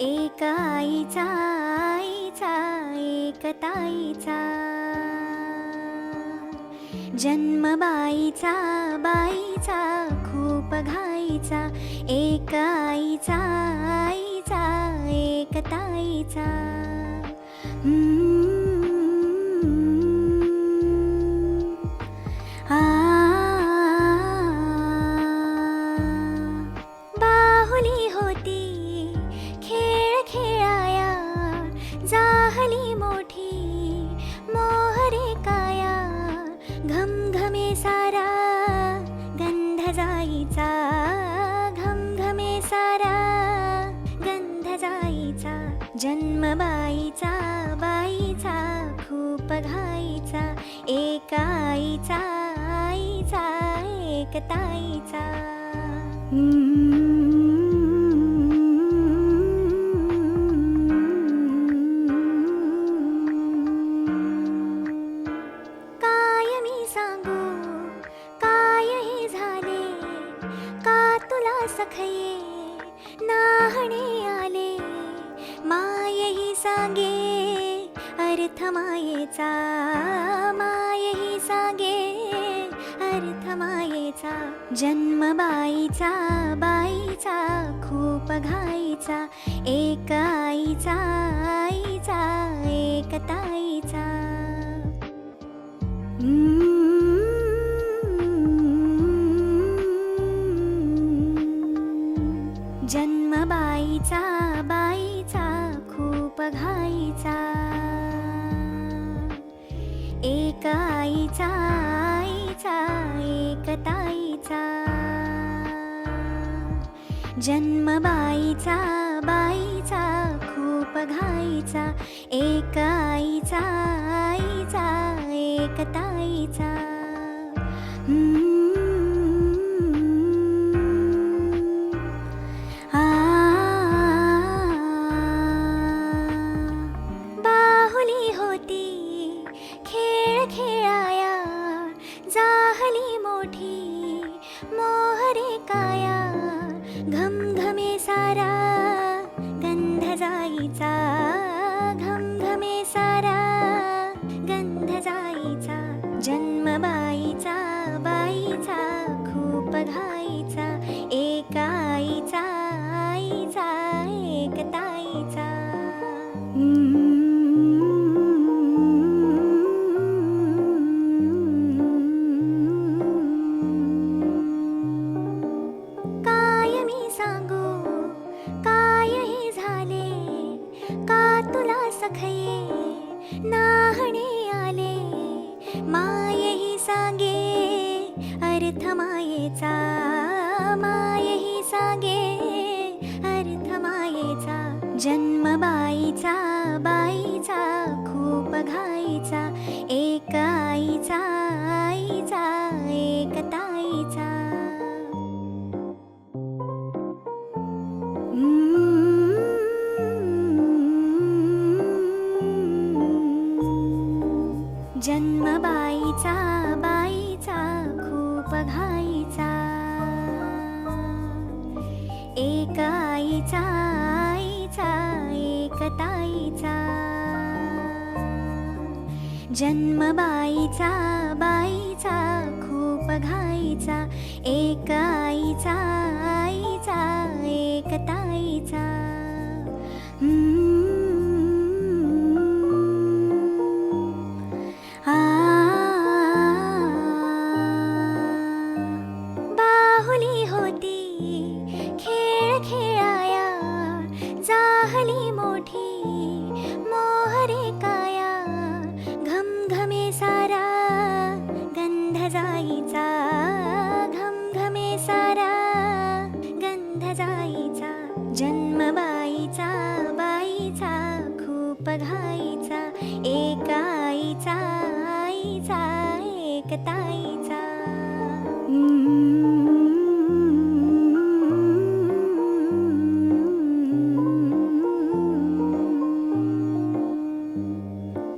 एक आईचा आईचा एक ताईचा, जन्म बाईचा बाईचा खूप घाईचा. एक आईचा आईचा एक ताईचा. बाहुली होती खेळ खेळाया, जाहली मोठी मोहरे काया. घमघमे सारा गंध जाईचा, घमघमे सारा गंध जाईचा. जन्म बाईचा बाईचा खूप घाईचा. एक आईचा आईचा एक ताईचा. काय मी सांगू काय हे झाले, का तुला सखये नाहणे आले. मायही सांगे अर्थ मायेचा, मायही सांगे अर्थ मायेचा. जन्म बाईचा बाईचा खूप घाईचा. एक आईचा आईचा एक ताईचा. जन्म बाईचा बाईचा खूप घाईचा. एक आईचा आईचा एक ताईचा. जन्म बाईचा बाईचा खूप घाईचा. एक आईचा आईचा एक ताईचा. बाहुली होती खेळ खेळाया, जाहली मोठी मोहरे काया. घमघमे सारा गंध जाईचा, घमघमे सारा गंध जाईचा. जन्म बाईचा बाईचा खूप घाईचा. एक आईचा आईचा एक ताईचा. काय मी सांगू काय हे झाले, का तुला सखये नाहणे आले. मायही सांगे अर्थ मायेचा, मायही सांगे अर्थ मायेचा. जन्म बाईचा बाईचा खूप घाईचा. एक आईचा आईचा एक ताईचा. जन्म बाईचा बाईचा खूप घाईचा. एक आईचा आईचा एक ताईचा. जन्म बाईचा बाईचा खूप घाईचा. एक आईचा आईचा एक ताईचा. बाहुली होती खेळ खेळाया, जाहली मोठी मोहरे काया. घमघमे सारा गंध जाईचा, घमघमे सारा गंध जाईचा. जन्म बाईचा बाईचा खूप घाईचा. एक आईचा आईचा एक ताईचा.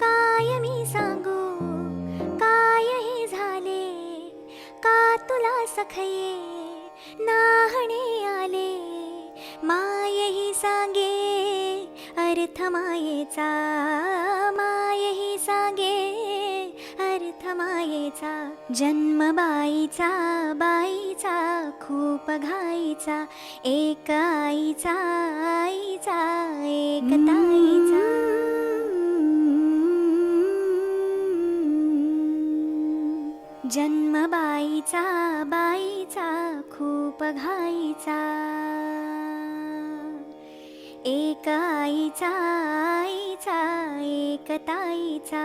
काय मी सांगू काय हे झाले, का तुला सखये नाहणे आले. मायही सांगे जन्मबाईचा बाईचा खूप घाईचा, एक आईचा आईचा एक ताईचा. जन्मबाईचा बाईचा खूप घाईचा, एक आईचा आईचा एक ताईचा.